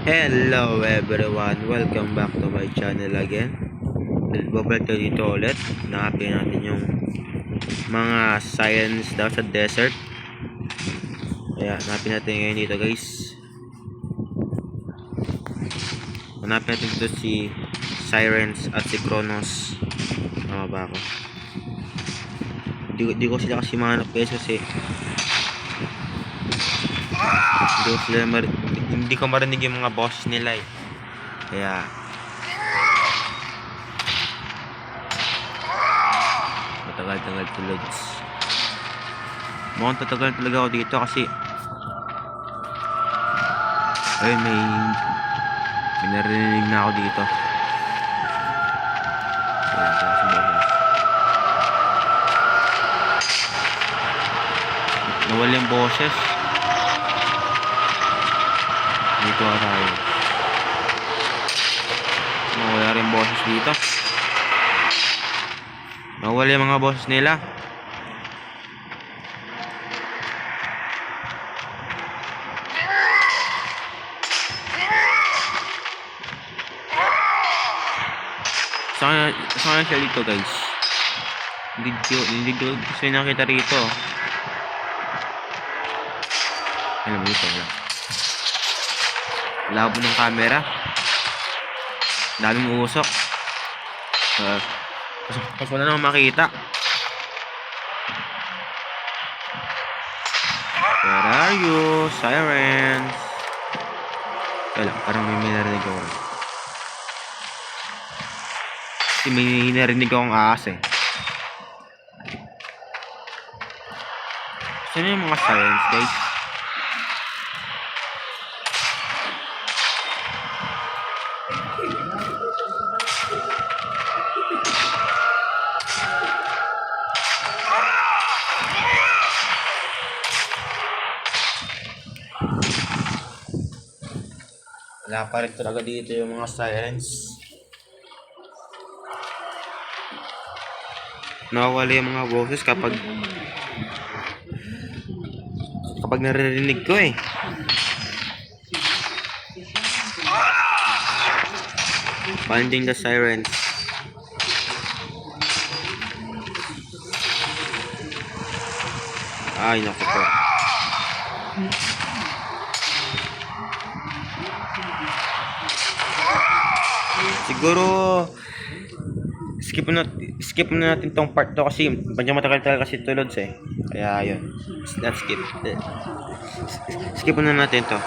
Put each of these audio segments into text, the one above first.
Hello everyone, welcome back to my channel again. Babalik tayo dito ulit. Hanapin natin yung mga science daw sa desert. Kaya hanapin natin ngayon dito guys. Hanapin natin dito si Sirens at si Kronos. Tama ba ako? Di ko sila kasi mahanap guys kasi hindi ko marinig yung mga boss nila eh. Kaya matagal-tagal tulad. Mukhang tatagal talaga ako dito kasi ayun, may narinig na ako dito. Ayan, tara sa boses. Nawala yung boses. Dito tayo. Nawala rin boses dito. Nawala yung mga boses nila. Saan siya dito guys? Hindi ko gusto nakita rito. Alam mo ito lang. Labo ng camera. Daming usok. Kasi wala naman makita. Where are you, Sirens? Kaya lang, parang may narinig ako. Kasi may narinig akong ahas eh. Saan yung mga Sirens guys? Wala pa rin talaga dito yung mga Sirens. Nawawala yung mga boses kapag naririnig ko eh. Finding the Sirens. Ay naku po. Siguro skip na natin tong part to kasi medyo matagal kasi tulods eh. Kaya yun. Let's skip. Skip na natin to.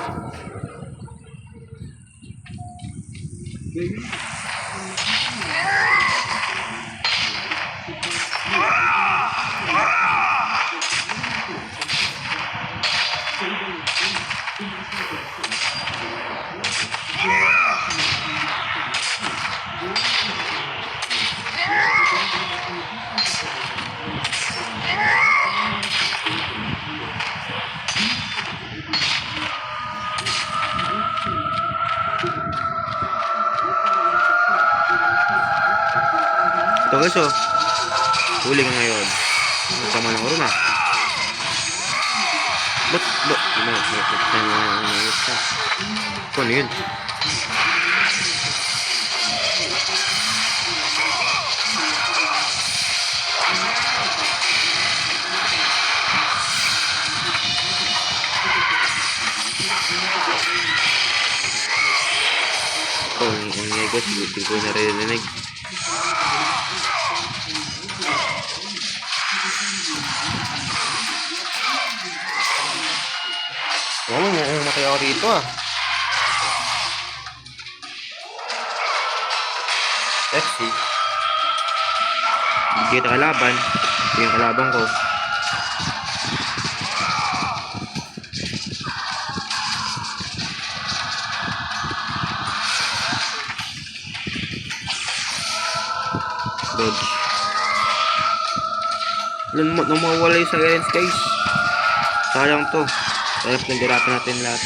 Ito guys oh. Huli ka ngayon. Sama ng oro na. Ba't? Ano yun? Oh, ang guys, hindi ko naririnig. Oo, matay ako rito ah. Let's see. Hindi kita kalaban. Ito yung kalaban ko. Dodge. Nang mawala yung Sirens guys. Sayang to. Sayang pinagirapan natin lahat.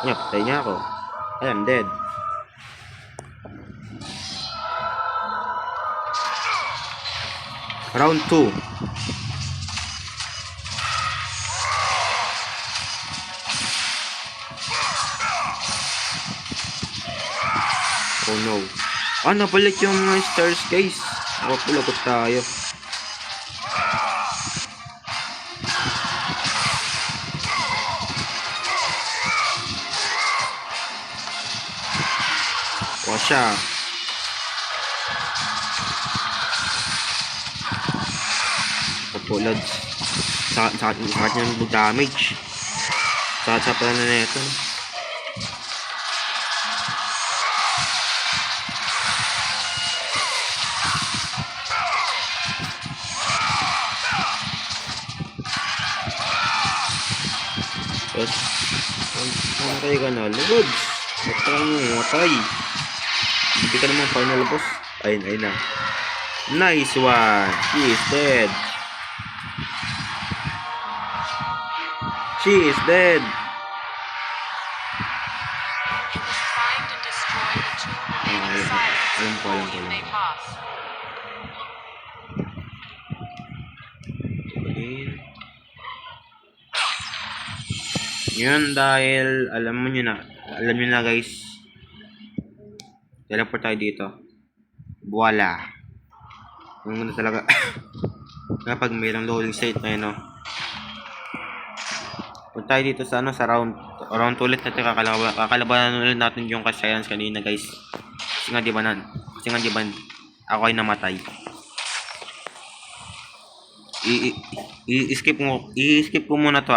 Patay niya ako. I'm dead. Round 2. Oh no. Nabalik yung mga stars guys. Pulagot tayo. Siya. Lods. Sakit niya ng damage. Sakit pala na neto. Tapos, matay ka na, Lods. Matay. Hindi ka naman final boss. Ayun na. Nice one. She is dead. She is dead. Trying to destroy the tomb before you may pass. Yun dahil alam nyo na guys. Teleport tayo dito. Voila. Yung muna talaga. Kapag mayroong loading state na yun, no. Punta tayo dito sa sa round 2 ulit natin kakalabanan ulit natin yung kasayans kanina guys. Kasi nga di ba ako ay namatay. I-skip ko muna to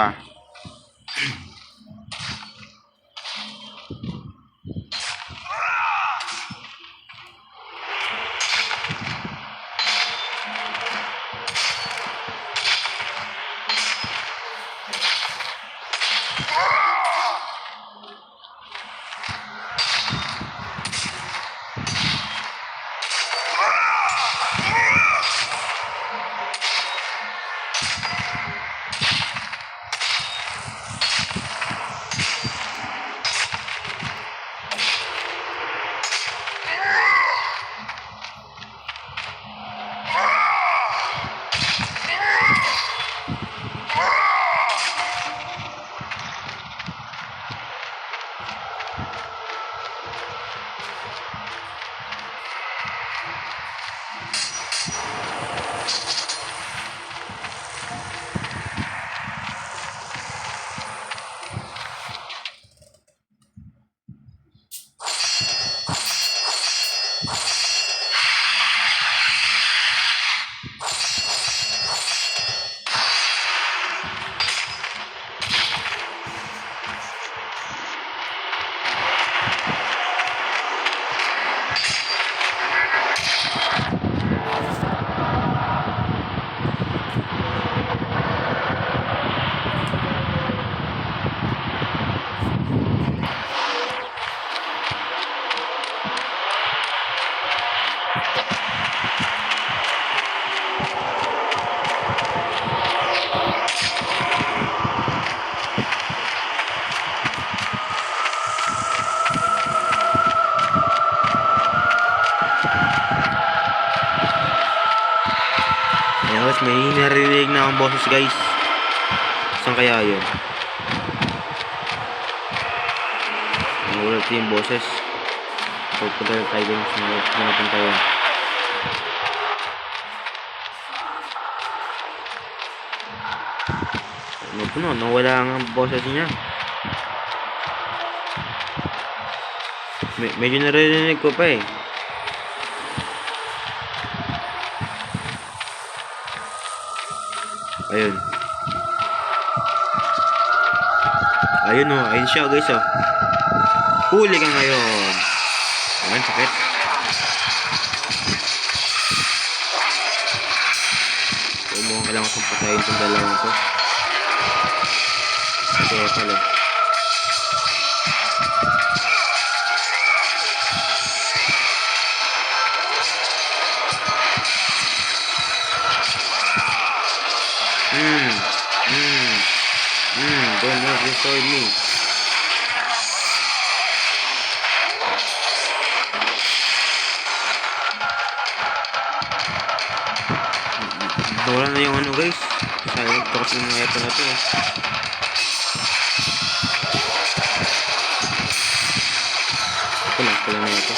May narinig na akong boses guys. Saan kaya yun? Nagulat yung boses. Pagpunta tayo dun sa napunta yun. Nawala nga ang boses niya. Medyo narinig ko pa Ayun. Ayun siya guys Huli ka ngayon. Ayan, sakit. Mukhang kailangan kong patayin itong dalawang to. Kaya pala. Don't not destroy me. Nawala na yung ano guys. Silent talk ng weapon na to. Ito lang na ito.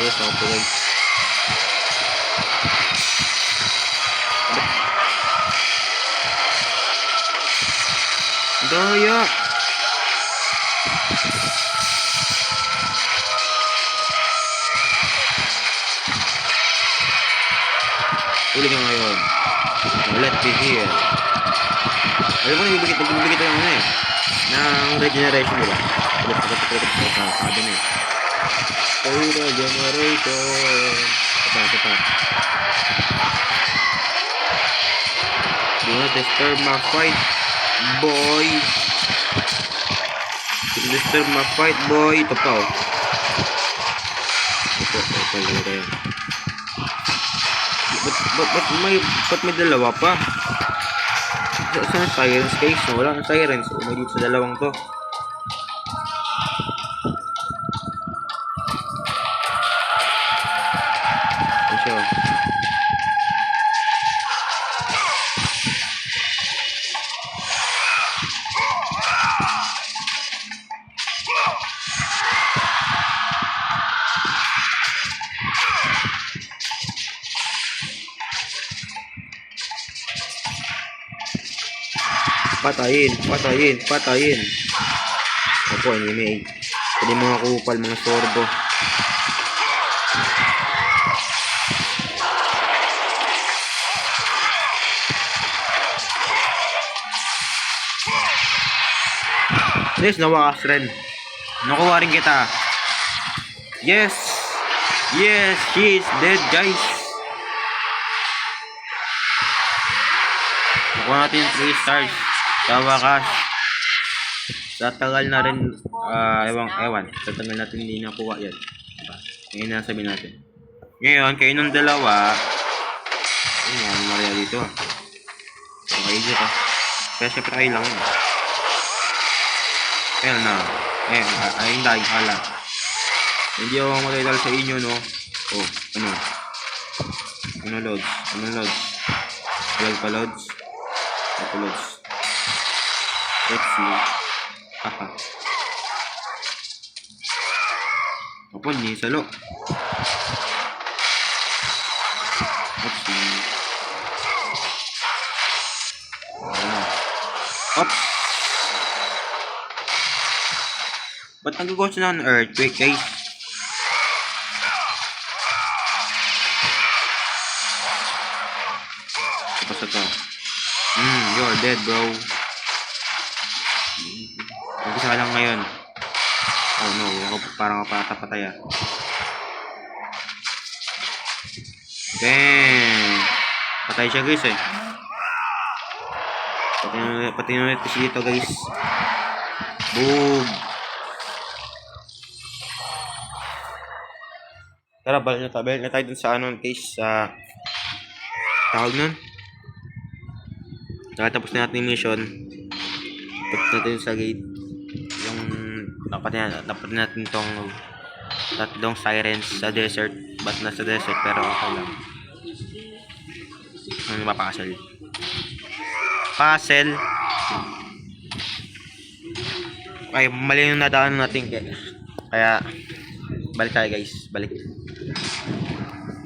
Ako guys. Daya. Uli ka ngayon. Let me heal. Alam mo, nagbibigit ng ano eh. Ng regeneration nila. Sabi na eh. Regeneration. Ito. Do not disturb my fight, boy. Don't disturb my fight, boy. Ito pa oh. Ito. Ba't may dalawa pa? Saan ang sirens guys? Wala ang sirens. May dito sa dalawang to. Ito siya. Patayin. Ako, anime. Pwede mga kupal, mga sorbo. Yes, nawakas rin. Nakuha rin kita. Yes, she is dead, guys. Nakuha natin yung 3 stars. Sa wakas. Sa tagal na rin, ewan. Sa tagal natin hindi nakuha yan. Ngayon na sabihin natin. Ngayon, kayo ng dalawa. Ayun, ano Maria dito ah. Okay dito. Kaya syempre kayo lang yun. Ayan na. Ayun dahil pala. Hindi ako matay sa inyo, no? Oh, ano? Ano loads? Well pa loads? Ito loads. Let's see. Haha. Apa ni salo? Let's see. Up. Ba't nagagawa siya ng earthquake, guys? Tapos ito. You're dead, bro. Mag-isa ka lang ngayon. Oh no, ako parang kapatay ah. Bang! Patay siya guys eh. Pati na ulit kasi dito guys. Boom! Tara, balik na tayo dun sa ano guys, sa tawag nun. Nakatapos na natin yung mission. Tapos natin sa gate. Yung dapat natin tong tatlong sirens sa desert. Ba't nasa desert pero okay lang. Ano ba puzzle? Ay, mali yung nadaan natin kaya balik tayo guys. Balik.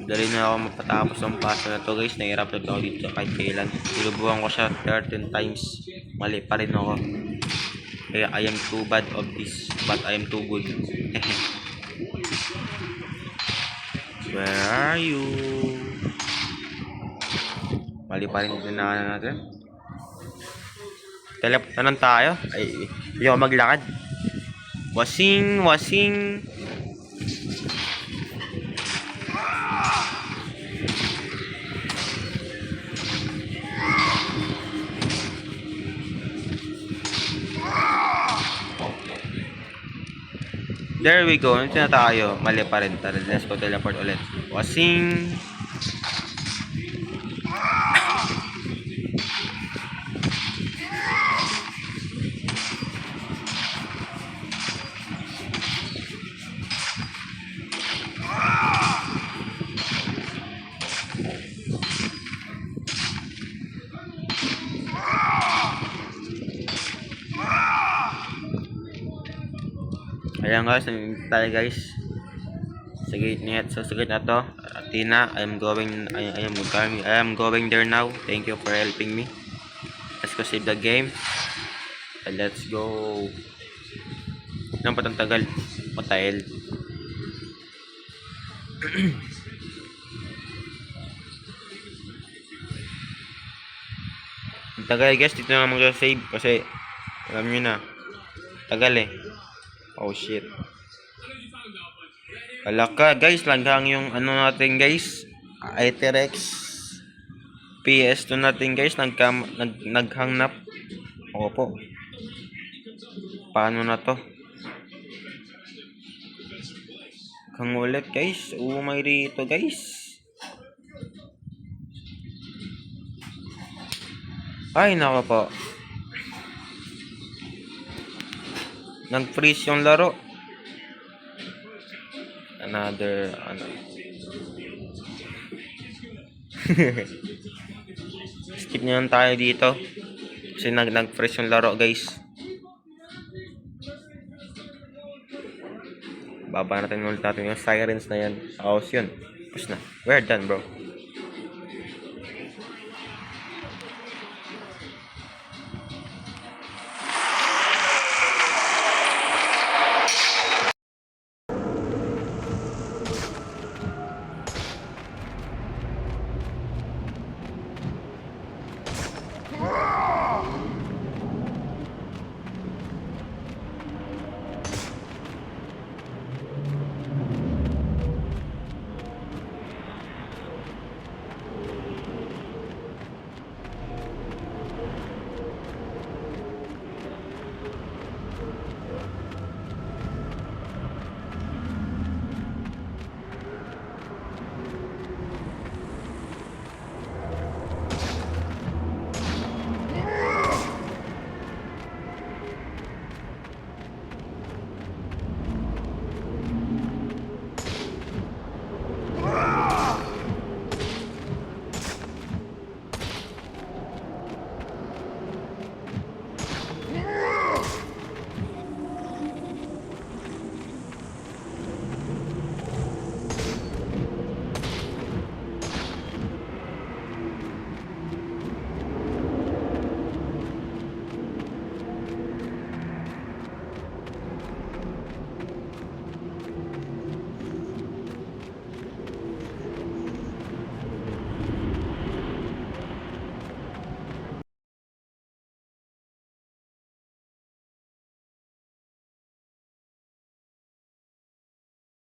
Dali na ako mapatapos ng puzzle na to guys. Nahirap na ako dito kahit kailan. Sinubukan ko siya 13 times. Mali pa rin ako. Kaya I am too bad of this, but I am too good. Where are you? Mali pa rin din na natin. Teleportanan tayo. Ay, hindi ako maglakad. Wasing. There we go. Nandito na tayo. Mali pa rin. Tara, let's go teleport ulit. Wasing. Ayan guys, nandito tayo guys. Sa gate na to. Tina, I am going there now. Thank you for helping me. Let's go save the game. And let's go. Nang patang tagal. Matail. Ang tagal guys, dito na mag-save kasi alam nyo na. Tagal eh. Oh shit. Wala ka guys, laghang yung ano natin guys. iTerex PS2 natin guys, naghang na. Opo. Paano na to? Hang ulit guys. Umay rito guys. Ay nako po. Nag-freeze yung laro. Another ano. Skip na lang tayo dito. Kasi nag-freeze yung laro guys. Baba natin ulit natin yung sirens na yan. Ayos yun. Tapos na. We're done bro.